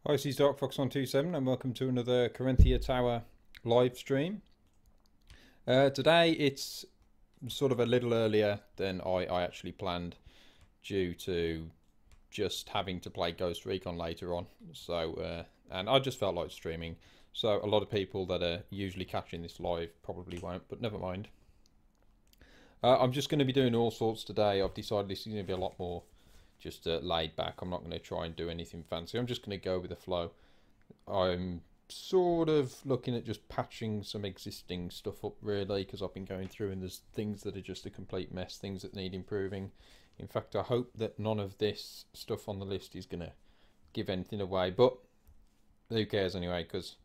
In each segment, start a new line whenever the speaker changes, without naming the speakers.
Hi, this is DarkFox127 and welcome to another Caranthir Tower live stream. Today it's sort of a little earlier than I actually planned due to just having to play Ghost Recon later on. And I just felt like streaming. So a lot of people that are usually catching this live probably won't, but never mind. I'm just going to be doing all sorts today. I've decided this is going to be a lot more just laid back. I'm not going to try and do anything fancy. I'm just going to go with the flow. I'm sort of looking at just patching some existing stuff up really, because I've been going through and there's things that are just a complete mess, things that need improving. In fact, I hope that none of this stuff on the list is going to give anything away, but who cares anyway, because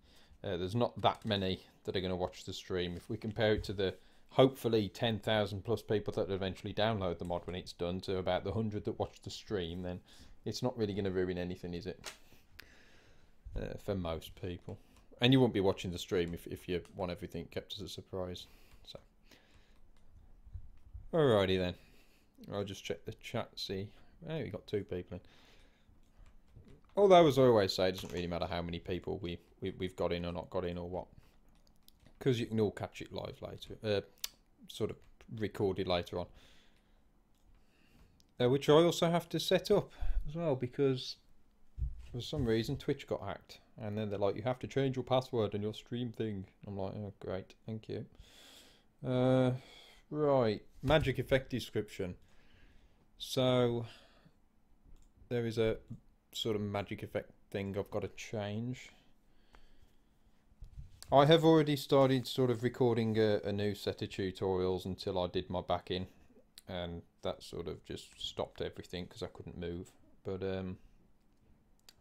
there's not that many that are going to watch the stream. If we compare it to the hopefully 10,000 plus people that eventually download the mod when it's done to about the 100 that watch the stream, then it's not really going to ruin anything, is it? For most people. And you won't be watching the stream if you want everything kept as a surprise. So, alrighty then. I'll just check the chat, see. Oh, we got 2 people in. Although, as I always say, it doesn't really matter how many people we've got in or not got in or what, because you can all catch it live later, sort of recorded later on. Which I also have to set up as well, because for some reason Twitch got hacked, and then they're like, you have to change your password and your stream thing. I'm like, oh great, thank you. Right, magic effect description. So there is a sort of magic effect thing I've got to change. I have already started sort of recording a new set of tutorials until I did my back in, and that sort of just stopped everything because I couldn't move. But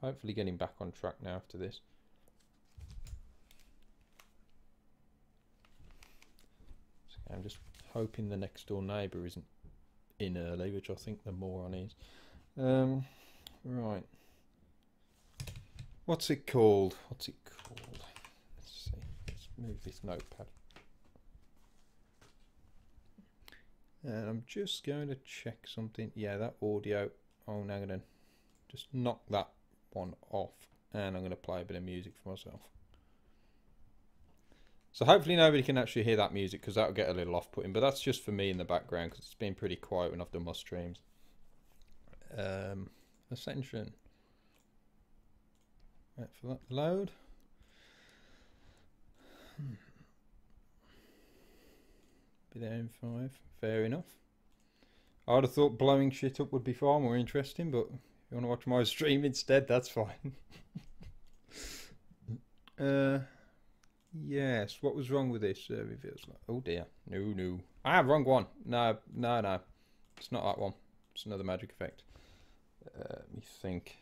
hopefully getting back on track now after this. So I'm just hoping the next door neighbour isn't in early, which I think the moron is. Right. What's it called? What's it called? Move this notepad. And I'm just going to check something. Yeah, that audio. Oh, now I'm going to just knock that one off. And I'm going to play a bit of music for myself. So hopefully nobody can actually hear that music, because that'll get a little off-putting. But that's just for me in the background, because it's been pretty quiet when I've done my streams. Ascension. Wait for that to load. Bit of M5, fair enough. I would have thought blowing shit up would be far more interesting, but if you want to watch my stream instead, that's fine. Yes, what was wrong with this? Oh dear, no. Ah, wrong one. No. It's not that one. It's another magic effect. Let me think.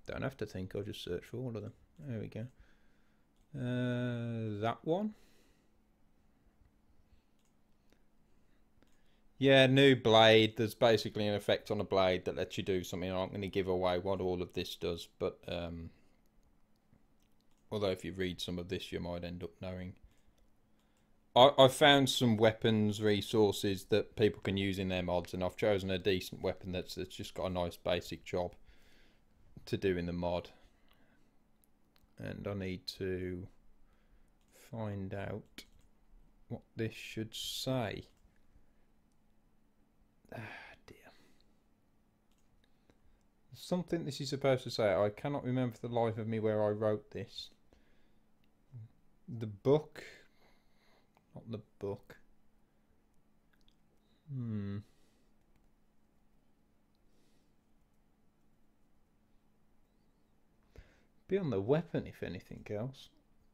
Don't have to think, I'll just search for all of them. There we go. That one. Yeah, new blade. There's basically an effect on a blade that lets you do something. I'm not going to give away what all of this does, but although if you read some of this you might end up knowing. I've found some weapons resources that people can use in their mods, and I've chosen a decent weapon that's just got a nice basic job to do in the mod. And I need to find out what this should say. Ah, dear. There's something this is supposed to say. I cannot remember for the life of me where I wrote this. The book. Not the book. Be on the weapon, if anything else.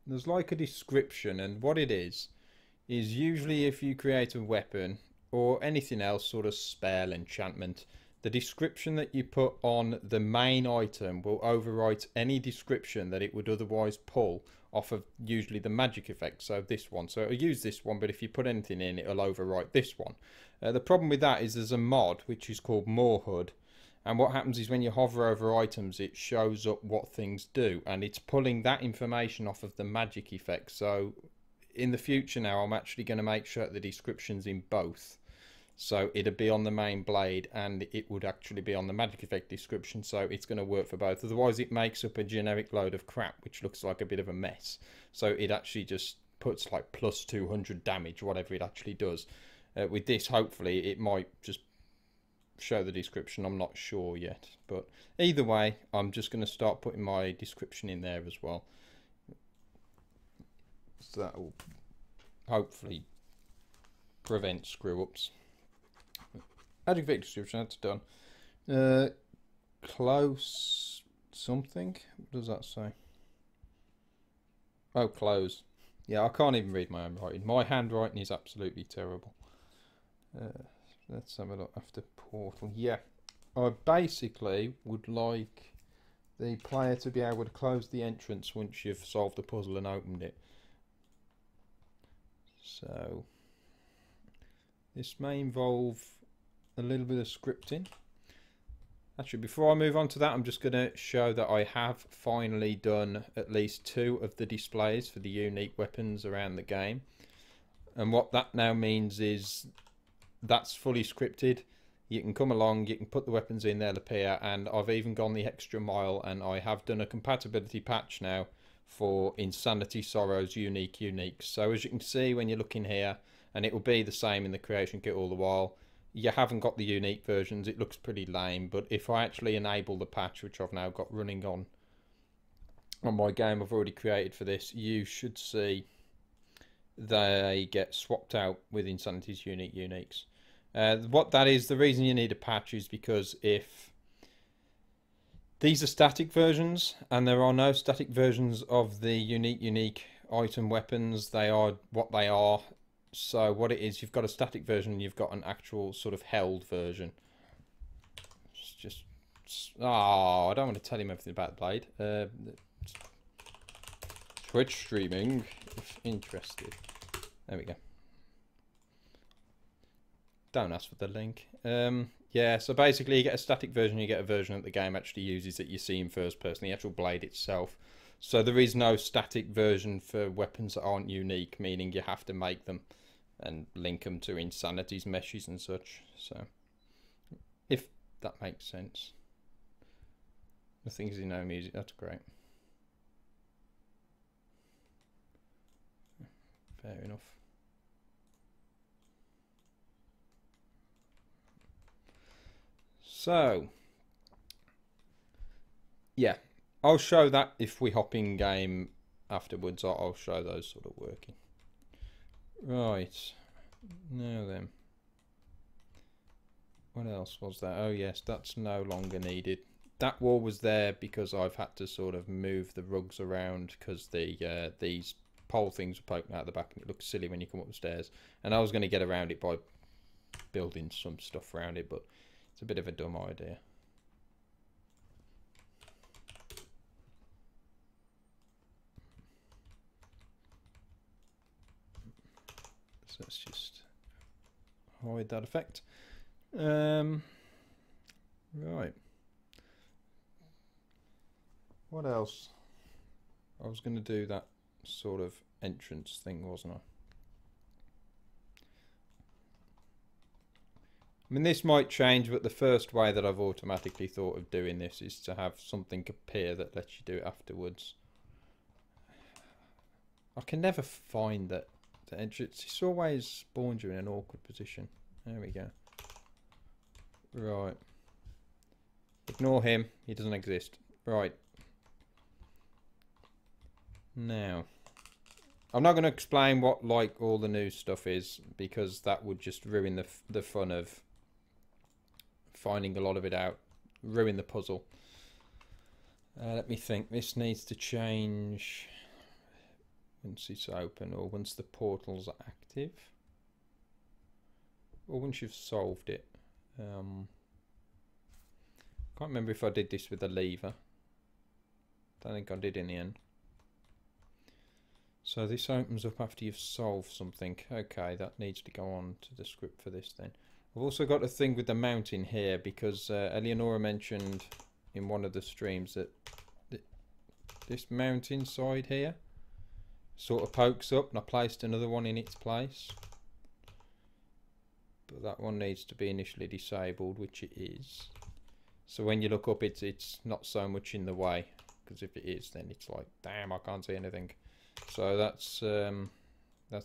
There's like a description, and what it is usually if you create a weapon or anything else, sort of spell, enchantment, the description that you put on the main item will overwrite any description that it would otherwise pull off of usually the magic effect. So this one, so it'll use this one, but if you put anything in, it'll overwrite this one. The problem with that is there's a mod which is called Moorhood. And what happens is when you hover over items, it shows up what things do. And it's pulling that information off of the magic effect. So in the future now, I'm actually going to make sure the description's in both. So it'd be on the main blade and it would actually be on the magic effect description, so it's going to work for both. Otherwise it makes up a generic load of crap which looks like a bit of a mess. So it actually just puts like plus 200 damage, whatever it actually does. With this, hopefully it might just show the description. I'm not sure yet, but either way I'm just going to start putting my description in there as well. So that will hopefully prevent screw ups. Magic effect description, that's done. Close something. What does that say? Oh, close. Yeah, I can't even read my own writing. My handwriting is absolutely terrible. Let's have a look after portal. Yeah, I basically would like the player to be able to close the entrance once you've solved the puzzle and opened it. So this may involve a little bit of scripting. Actually, before I move on to that, I'm just going to show that I have finally done at least 2 of the displays for the unique weapons around the game. And what that now means is that's fully scripted. You can come along, you can put the weapons in, they'll appear, and I've even gone the extra mile and I have done a compatibility patch now for Insanity Sorrow's uniques. So as you can see when you're looking here, and it will be the same in the creation kit all the while, you haven't got the unique versions. It looks pretty lame, but if I actually enable the patch, which I've now got running on my game I've already created for this, you should see they get swapped out with Insanity's uniques. What that is, the reason you need a patch is because if these are static versions and there are no static versions of the unique item weapons, they are what they are. So what it is, you've got a static version and you've got an actual sort of held version. It's just... Oh, I don't want to tell him everything about the blade. Twitch streaming, if interested. There we go. Don't ask for the link. Yeah, so basically you get a static version, you get a version that the game actually uses that you see in first person, the actual blade itself. So there is no static version for weapons that aren't unique, meaning you have to make them and link them to Insanity's meshes and such. So, if that makes sense. The things in no music, that's great. Fair enough. So, yeah, I'll show that if we hop in game afterwards. I'll show those sort of working. Right, now then, what else was that? Oh yes, that's no longer needed. That wall was there because I've had to sort of move the rugs around because the these pole things were poking out the back and it looks silly when you come up the stairs. And I was going to get around it by building some stuff around it, but it's a bit of a dumb idea. So let's just hide that effect. Right. What else? I was going to do that sort of entrance thing, wasn't I? I mean, this might change, but the first way that I've automatically thought of doing this is to have something appear that lets you do it afterwards. I can never find that the entrance. It's always spawns you in an awkward position. There we go. Right. Ignore him. He doesn't exist. Right. Now, I'm not going to explain what like all the new stuff is because that would just ruin the fun of finding a lot of it out, ruin the puzzle. Let me think. This needs to change once it's open or once the portal's active or once you've solved it. Can't remember if I did this with a lever. Don't think I did in the end. So this opens up after you've solved something. Okay, that needs to go on to the script for this then. I've also got a thing with the mountain here because Eleonora mentioned in one of the streams that this mountain side here sort of pokes up, and I placed another one in its place. but that one needs to be initially disabled, which it is. So when you look up, it's not so much in the way, because if it is, then it's like, damn, I can't see anything. So that's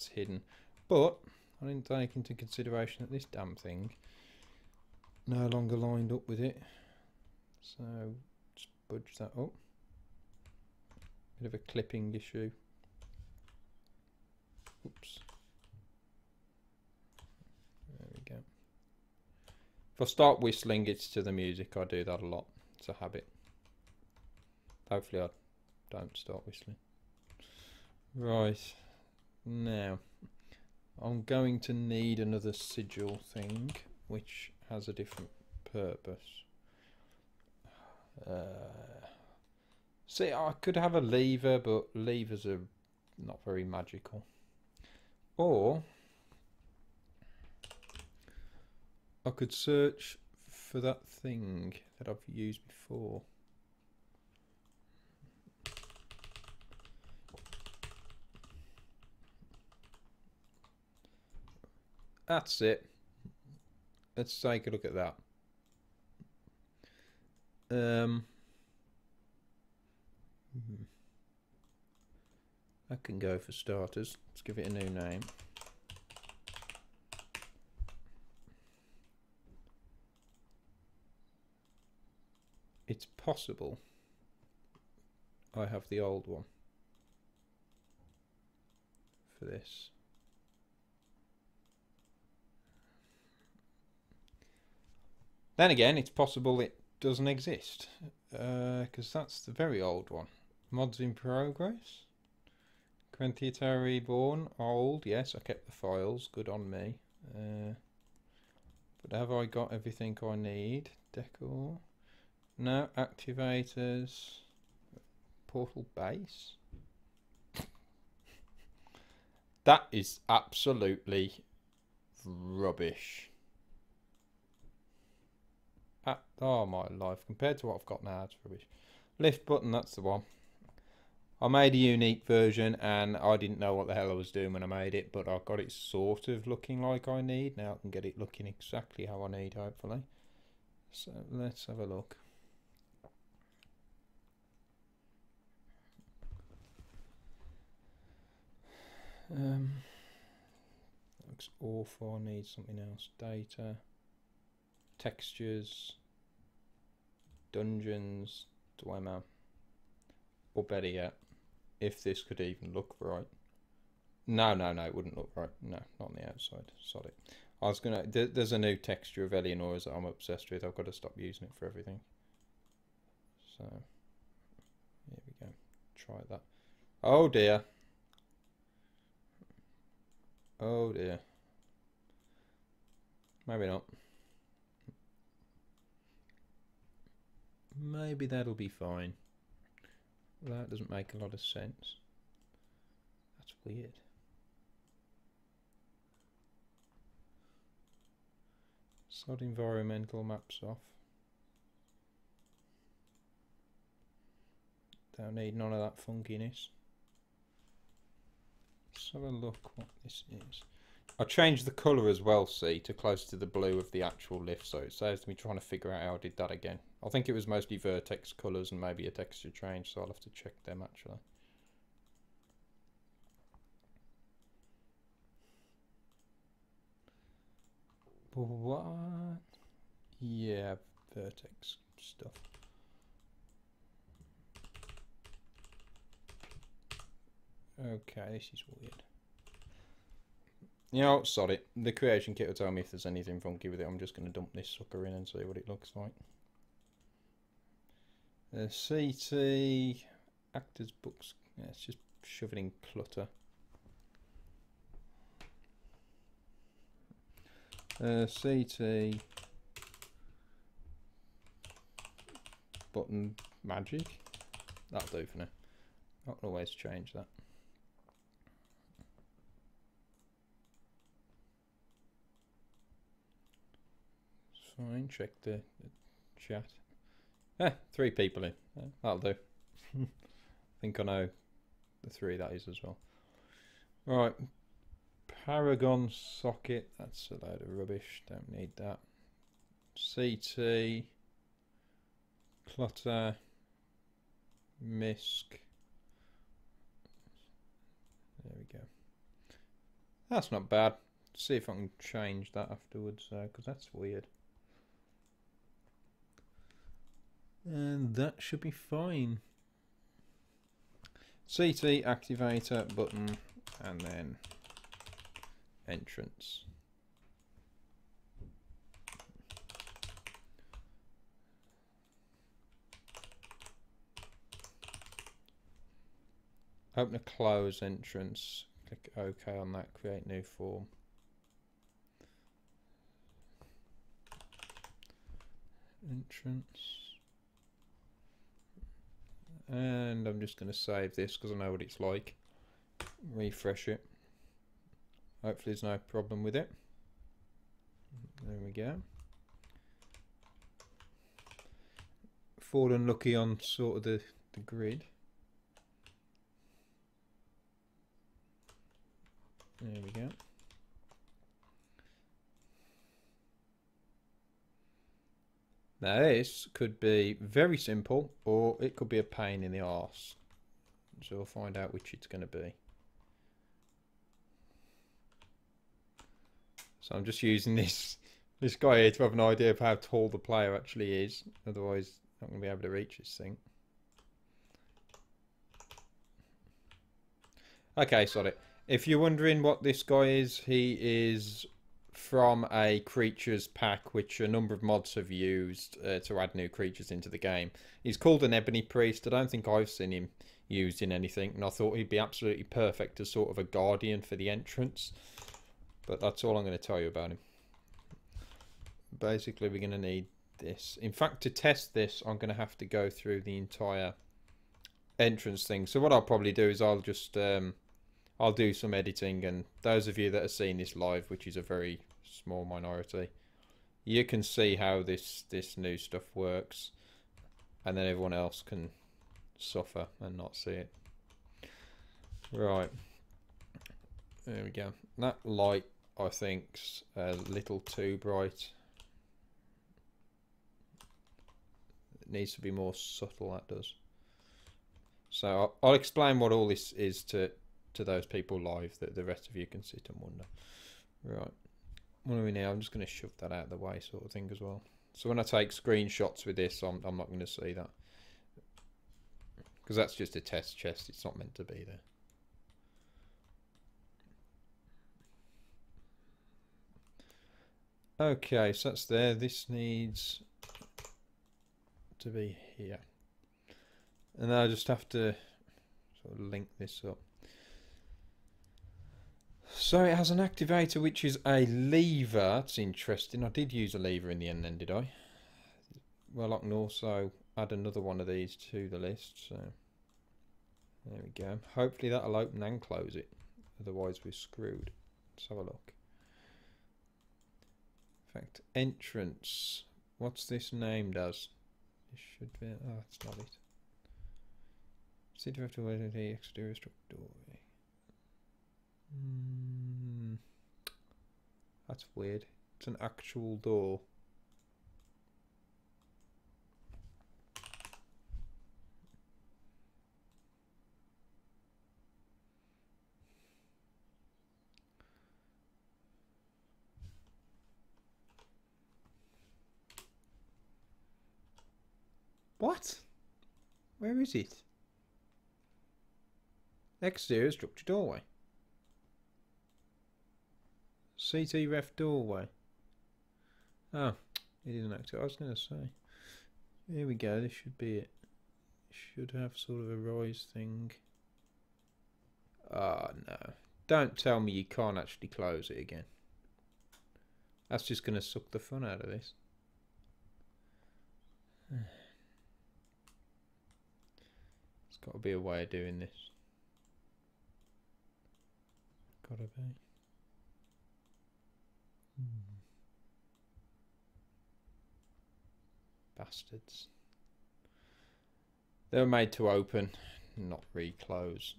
hidden. But I didn't take into consideration that this damn thing no longer lined up with it. So just budge that up. Bit of a clipping issue. Oops. There we go. If I start whistling, it's to the music. I do that a lot. It's a habit. Hopefully I don't start whistling. Right. Now, I'm going to need another sigil thing, which has a different purpose. See, I could have a lever, but levers are not very magical. Or I could search for that thing that I've used before. That's it. Let's take a look at that. That can go for starters. Let's give it a new name. It's possible I have the old one for this. Then again, it's possible it doesn't exist, because that's the very old one. Mods in progress. Caranthir Tower Reborn, old, yes, I kept the files, good on me. But have I got everything I need? Decor. No, activators. Portal base. That is absolutely rubbish. Oh my life, compared to what I've got now, it's rubbish. Lift button, that's the one. I made a unique version and I didn't know what the hell I was doing when I made it, but I've got it sort of looking like I need. Now I can get it looking exactly how I need, hopefully. So let's have a look. Looks awful, I need something else. Data, textures, dungeons, Dwemer, or better yet, if this could even look right. No, it wouldn't look right. No, not on the outside. Sorry. I was gonna. There's a new texture of Eleanor's that I'm obsessed with. I've got to stop using it for everything. So, here we go. Try that. Oh dear. Oh dear. Maybe not. Maybe that'll be fine. That doesn't make a lot of sense. That's weird. Sod environmental maps off. Don't need none of that funkiness. Let's have a look what this is. I changed the colour as well, see, to close to the blue of the actual lift, so it saves me trying to figure out how I did that again. I think it was mostly vertex colours and maybe a texture change, so I'll have to check them actually. What? Yeah, vertex stuff. Okay, this is weird. You know, sod it. The creation kit will tell me if there's anything funky with it. I'm just going to dump this sucker in and see what it looks like. CT, actors books. Yeah, it's just shoving in clutter. CT, button magic. That'll do for now. I can always change that. Fine, check the chat. 3 people in. That'll do. I think I know the 3 that is as well. Right. Paragon socket, that's a load of rubbish, don't need that. CT, clutter, misc. There we go. That's not bad. See if I can change that afterwards, because that's weird. And that should be fine. CT activator button, and then entrance. Open a close entrance. Click OK on that. Create new form. Entrance. And I'm just going to save this because I know what it's like. Refresh it. Hopefully there's no problem with it. There we go. Fallen lucky on sort of the grid. There we go. Now this could be very simple, or it could be a pain in the arse. So we'll find out which it's going to be. So I'm just using this guy here to have an idea of how tall the player actually is. Otherwise, I'm not going to be able to reach this thing. Okay, sorry. If you're wondering what this guy is, he is from a creatures pack which a number of mods have used to add new creatures into the game. He's called an Ebony Priest. I don't think I've seen him used in anything, and I thought he'd be absolutely perfect as sort of a guardian for the entrance. But that's all I'm going to tell you about him. Basically, we're going to need this. In fact, to test this, I'm going to have to go through the entire entrance thing. So what I'll probably do is I'll just I'll do some editing, and those of you that are seeing this live, which is a very small minority, you can see how this new stuff works, and then everyone else can suffer and not see it. Right, there we go. That light, I think's a little too bright. It needs to be more subtle, that does. So I'll explain what all this is to those people live, that the rest of you can sit and wonder. Right, what are we now? I'm just going to shove that out of the way, sort of thing as well. So when I take screenshots with this, I'm not going to see that, because that's just a test chest. It's not meant to be there. Okay, so that's there. This needs to be here, and then I just have to sort of link this up. So it has an activator which is a lever. That's interesting. I did use a lever in the end then, did I? Well, I can also add another one of these to the list. So there we go. Hopefully that'll open and close it. Otherwise we're screwed. Let's have a look. In fact, entrance. What's this named as? This should be... Oh, that's not it. See if you have to wait the exterior structure doorway. That's weird. It's an actual door. What? Where is it? Exterior structure doorway. CT ref doorway. Oh, it isn't actually. I was going to say. Here we go. This should be it. Should have sort of a rise thing. Ah, no. Don't tell me you can't actually close it again. That's just going to suck the fun out of this. There's got to be a way of doing this. Gotta be. Bastards. They were made to open, not re-close,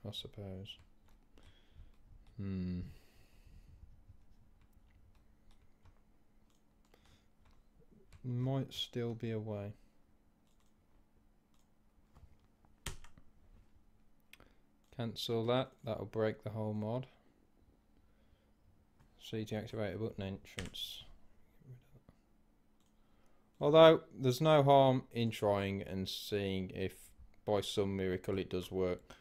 I suppose. might still be a way. Cancel that. That'll break the whole mod. See to activate a button entrance. Although there's no harm in trying and seeing if by some miracle it does work.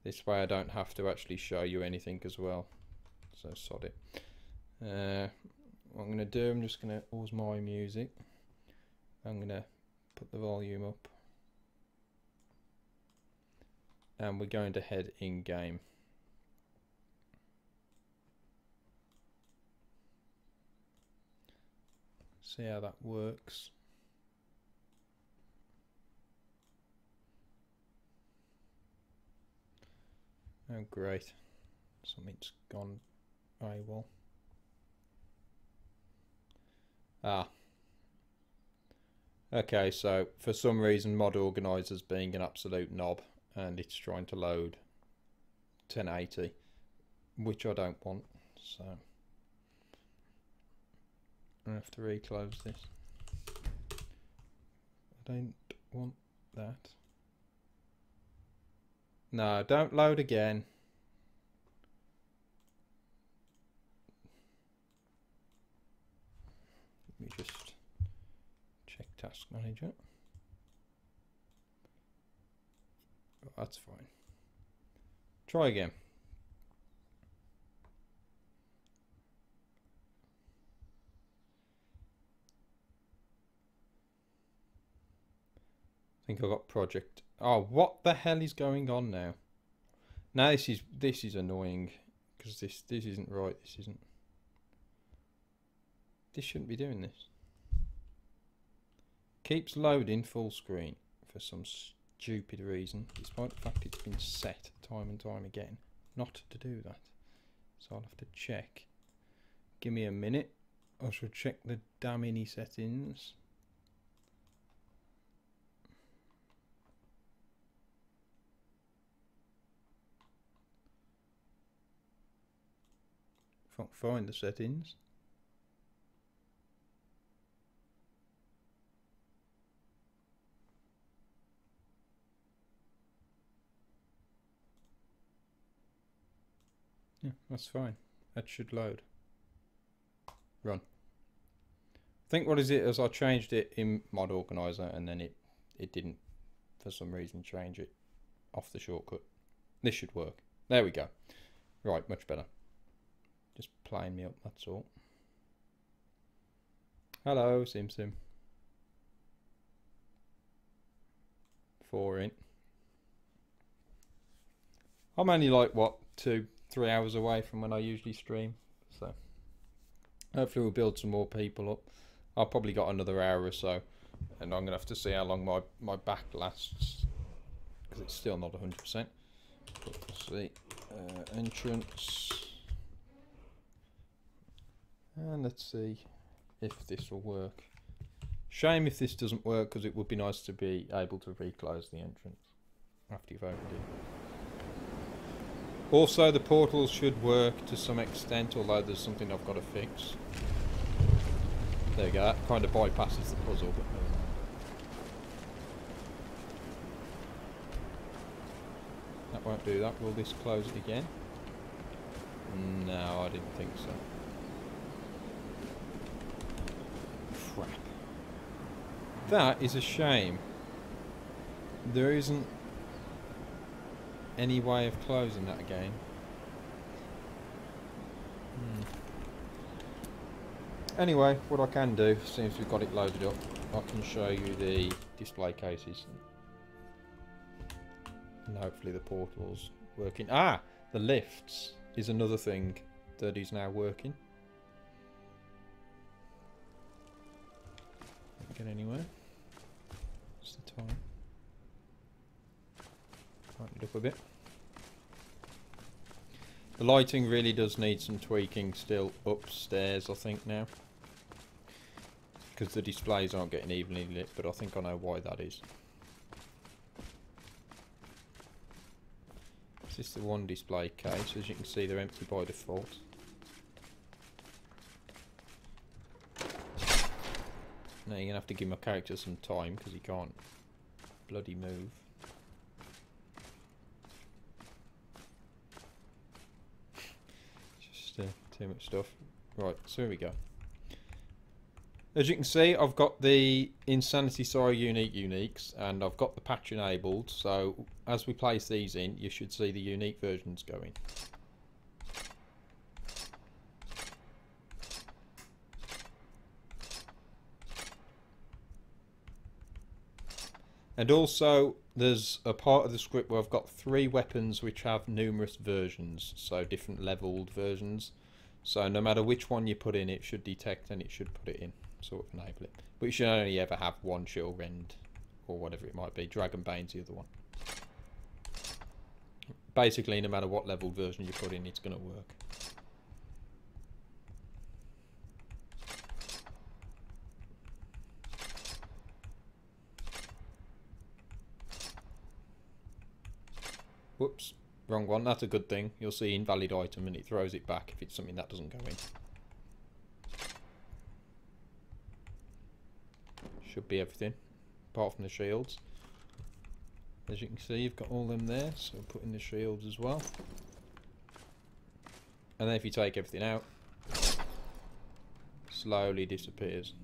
This way I don't have to actually show you anything as well. So sod it. What I'm going to do, I'm just going to pause my music. I'm going to put the volume up. And we're going to head in game. See how that works. Oh great, something's gone AWOL. Okay, so for some reason mod organizer's being an absolute knob and it's trying to load 1080, which I don't want, so I have to reclose this. I don't want that. No, don't load again. Let me just check task manager. Oh, that's fine. Try again. I think I got project. Oh, what the hell is going on now? Now this is annoying because this isn't right. This shouldn't be doing this. Keeps loading full screen for some stupid reason, despite the fact it's been set time and time again not to do that. So I'll have to check. Give me a minute. I shall check the damn ini settings. Find the settings. Yeah, that's fine. That should load. Run. I think what is it is I changed it in mod organizer and then it didn't for some reason change it off the shortcut. This should work. There we go. Right, much better. Just playing me up, that's all. Hello, Sim. 4 in. I'm only like, what, 2-3 hours away from when I usually stream. So, hopefully we'll build some more people up. I've probably got another hour or so. And I'm going to have to see how long my back lasts. Because it's still not 100%. But we'll see. Entrance. And let's see if this will work. Shame if this doesn't work because it would be nice to be able to reclose the entrance after you've opened it. Also the portals should work to some extent, although there's something I've got to fix. There you go, that kind of bypasses the puzzle, but never mind. That won't do that. Will this close it again? No, I didn't think so. Crap. That is a shame. There isn't any way of closing that again. Anyway, what I can do, since we've got it loaded up, I can show you the display cases. And hopefully the portal's working. Ah! The lifts is another thing that is now working. Get anywhere. What's the time? Tighten it up a bit. The lighting really does need some tweaking still upstairs, I think, now. Because the displays aren't getting evenly lit, but I think I know why that is. This is the one display case. As you can see, they're empty by default. Now you're going to have to give my character some time because he can't bloody move. Just too much stuff. Right, so here we go. As you can see, I've got the Insanity Sorrow uniques, and I've got the patch enabled, so as we place these in, you should see the unique versions going. And also, there's a part of the script where I've got 3 weapons which have numerous versions, so different leveled versions. So no matter which one you put in, it should detect and it should put it in, sort of enable it. But you should only ever have one shield rend, or whatever it might be. Dragonbane's the other one. Basically, no matter what leveled version you put in, it's going to work. Whoops, wrong one. That's a good thing. You'll see invalid item and it throws it back if it's something that doesn't go in. Should be everything, apart from the shields. As you can see, you've got all them there, so put in the shields as well. And then if you take everything out, slowly disappears.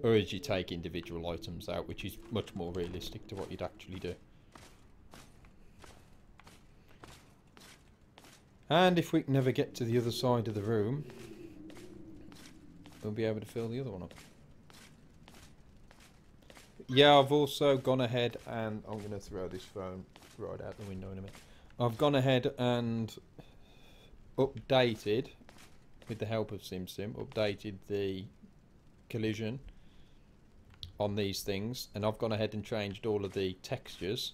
Or as you take individual items out, which is much more realistic to what you'd actually do. And if we can never get to the other side of the room, we'll be able to fill the other one up. Yeah, I've also gone ahead and I'm going to throw this phone right out the window in a minute. I've gone ahead and updated, with the help of SimSim, updated the collision on these things, and I've gone ahead and changed all of the textures.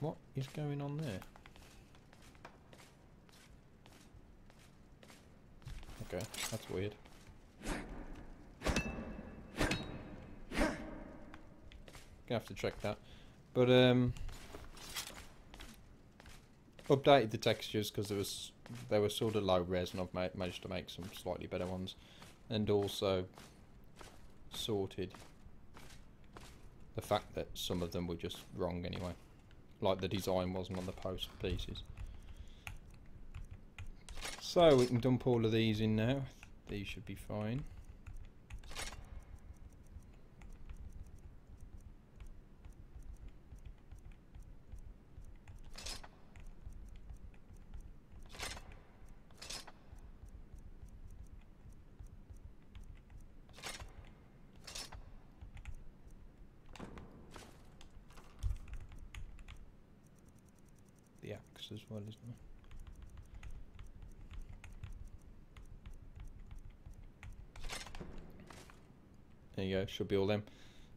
What is going on there? Okay, that's weird. Gonna have to check that. But updated the textures because they were sort of low res, and I've managed to make some slightly better ones, and also sorted the fact that some of them were just wrong anyway, like the design wasn't on the post pieces. So we can dump all of these in now. These should be fine. The axe as well, isn't there? There you go, should be all them.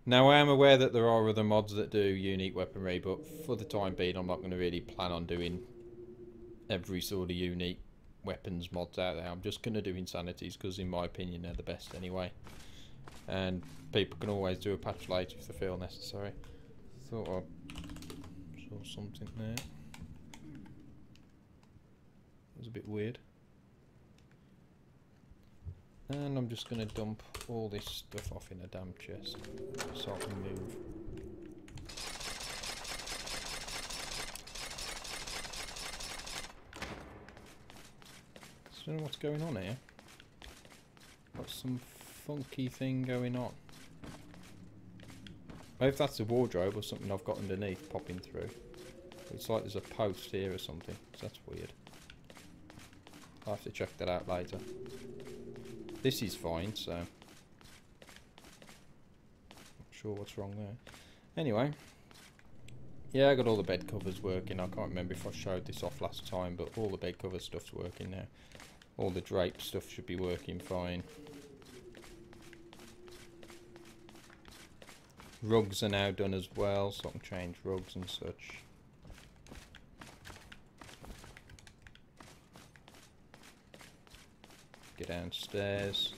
Now I am aware that there are other mods that do unique weaponry, but for the time being I'm not going to really plan on doing every sort of unique weapons mods out there. I'm just going to do insanities because in my opinion they're the best anyway. And people can always do a patch later if they feel necessary. Thought I saw something there. It was a bit weird. And I'm just going to dump all this stuff off in a damn chest so I can move. I don't know what's going on here. Got some funky thing going on. Maybe that's a wardrobe or something I've got underneath popping through. It's like there's a post here or something, so that's weird. I'll have to check that out later. This is fine, so not sure what's wrong there. Anyway, yeah, I got all the bed covers working. I can't remember if I showed this off last time, but all the bed cover stuff's working now. All the drape stuff should be working fine. Rugs are now done as well, so I can change rugs and such. Get downstairs.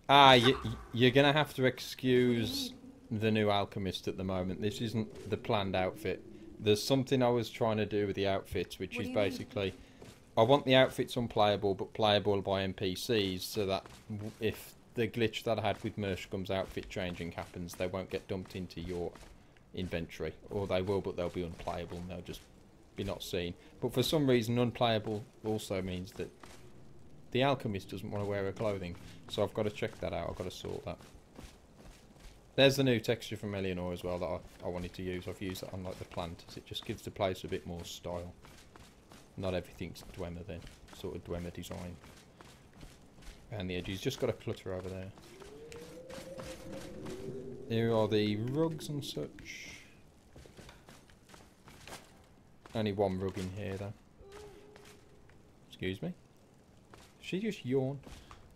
You're gonna have to excuse the new alchemist at the moment. This isn't the planned outfit. There's something I was trying to do with the outfits, which is basically, I want the outfits unplayable, but playable by NPCs, so that if the glitch that I had with Mershkum's outfit changing happens, they won't get dumped into your inventory. Or they will, but they'll be unplayable and they'll just be not seen. But for some reason, unplayable also means that the alchemist doesn't want to wear her clothing. So I've got to check that out. I've got to sort that. There's the new texture from Eleanor as well that I wanted to use. I've used that on like the plant. It just gives the place a bit more style. Not everything's Dwemer then. Sort of Dwemer design. And the edges just got a clutter over there. Here are the rugs and such. Only one rug in here though. Excuse me. She just yawned.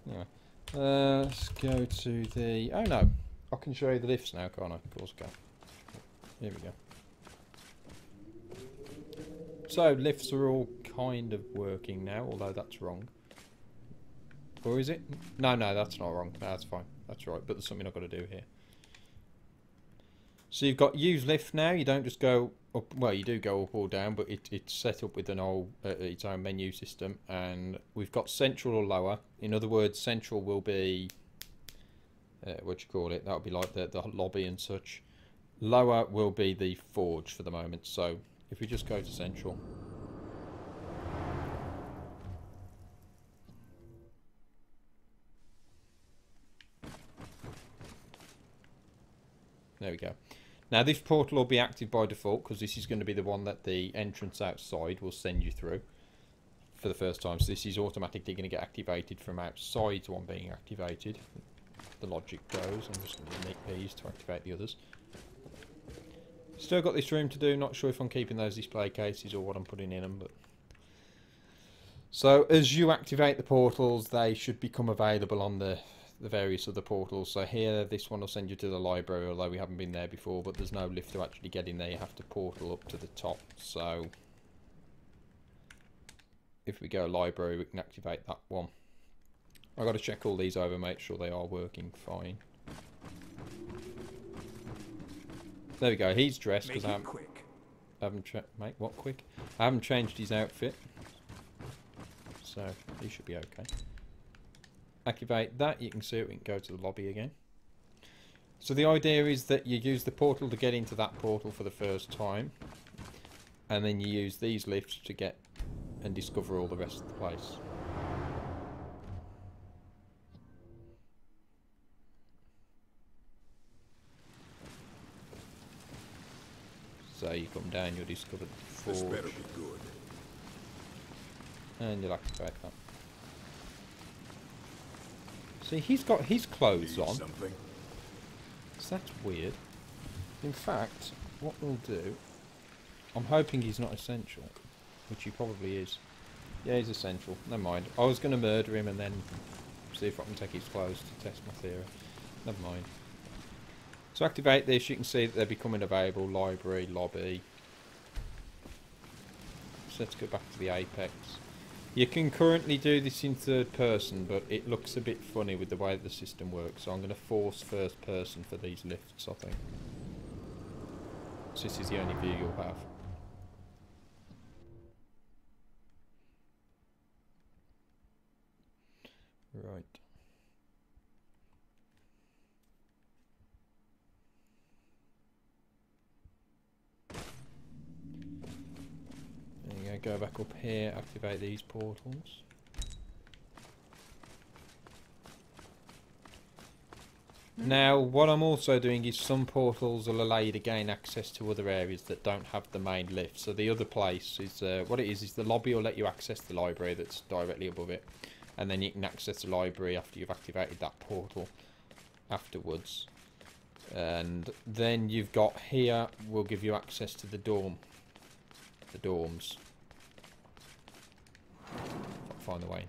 Anyway. Let's go to the... Oh no. I can show you the lifts now, can't I? Of course I can. Here we go. So, lifts are all kind of working now, although that's wrong. Or is it? No, that's not wrong. No, that's fine. That's right, but there's something I've got to do here. So you've got use lift now. You don't just go up. Well, you do go up or down, but it's set up with its own menu system. And we've got central or lower. In other words, central will be... what you call it? That'll be like the lobby and such. Lower will be the forge for the moment. So if we just go to central. There we go. Now this portal will be active by default because this is going to be the one that the entrance outside will send you through for the first time. So this is automatically going to get activated from outside the one being activated. The logic goes. I'm just going to make these to activate the others. Still got this room to do. Not sure if I'm keeping those display cases or what I'm putting in them. But so as you activate the portals, they should become available on the various other portals. So here, this one will send you to the library, although we haven't been there before, but there's no lift to actually get in there. You have to portal up to the top. So if we go library, we can activate that one. I've got to check all these over, make sure they are working fine. There we go. He's dressed because I haven't make what quick? I haven't changed his outfit, so he should be okay. Activate that. You can see it. We can go to the lobby again. So the idea is that you use the portal to get into that portal for the first time, and then you use these lifts to get and discover all the rest of the place. So you come down, you'll discover the forge. This better be good. And you'll activate that. See, he's got his clothes on. So that's weird. In fact, what we'll do... I'm hoping he's not essential, which he probably is. Yeah, he's essential. Never mind. I was going to murder him and then see if I can take his clothes to test my theory. Never mind. So activate this, you can see that they're becoming available. Library, lobby. So let's go back to the apex. You can currently do this in third person, but it looks a bit funny with the way that the system works. So I'm going to force first person for these lifts, I think. So this is the only view you'll have. Right. There you go, go back up here, activate these portals. Now, what I'm also doing is some portals will allow you to gain access to other areas that don't have the main lift. So the other place is, what it is the lobby will let you access the library that's directly above it. And then you can access the library after you've activated that portal afterwards. And then you've got here, will give you access to the dorm. The dorms. Find the way.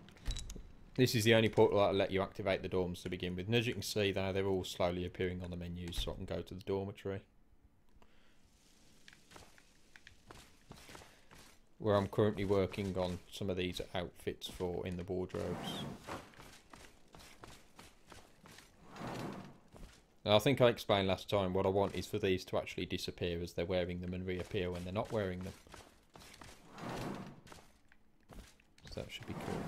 This is the only portal that'll let you activate the dorms to begin with. And as you can see there, they're all slowly appearing on the menus, so I can go to the dormitory. Where I'm currently working on some of these outfits for in the wardrobes. And I think I explained last time what I want is for these to actually disappear as they're wearing them and reappear when they're not wearing them. So that should be cool.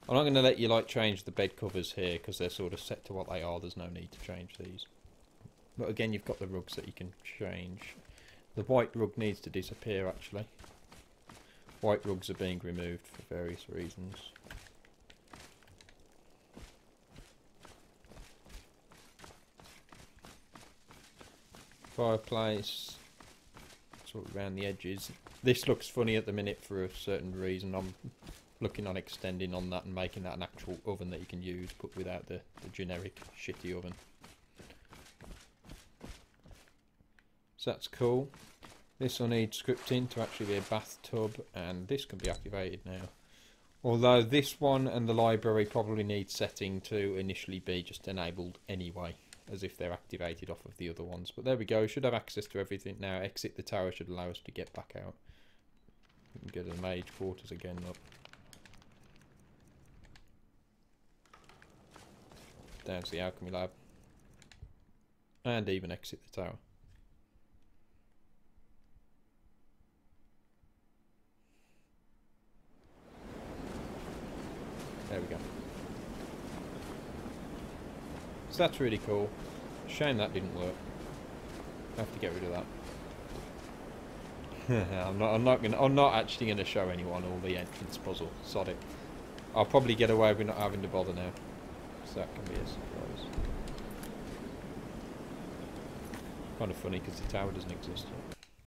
I'm not going to let you like change the bed covers here because they're sort of set to what they are. There's no need to change these. But again, you've got the rugs that you can change. The white rug needs to disappear actually. White rugs are being removed for various reasons. Fireplace, sort of around the edges. This looks funny at the minute for a certain reason. I'm looking on extending on that and making that an actual oven that you can use, but without the generic shitty oven. So that's cool. This will need scripting to actually be a bathtub, and this can be activated now. Although this one and the library probably need setting to initially be just enabled anyway, as if they're activated off of the other ones. But there we go, should have access to everything now. Exit the tower should allow us to get back out. We can go to the mage quarters again, look. Down to the alchemy lab. And even exit the tower. There we go. So that's really cool. Shame that didn't work. I have to get rid of that. I'm not actually gonna show anyone all the entrance puzzle. Sod it. I'll probably get away with not having to bother now. So that can be a surprise. Kind of funny because the tower doesn't exist yet.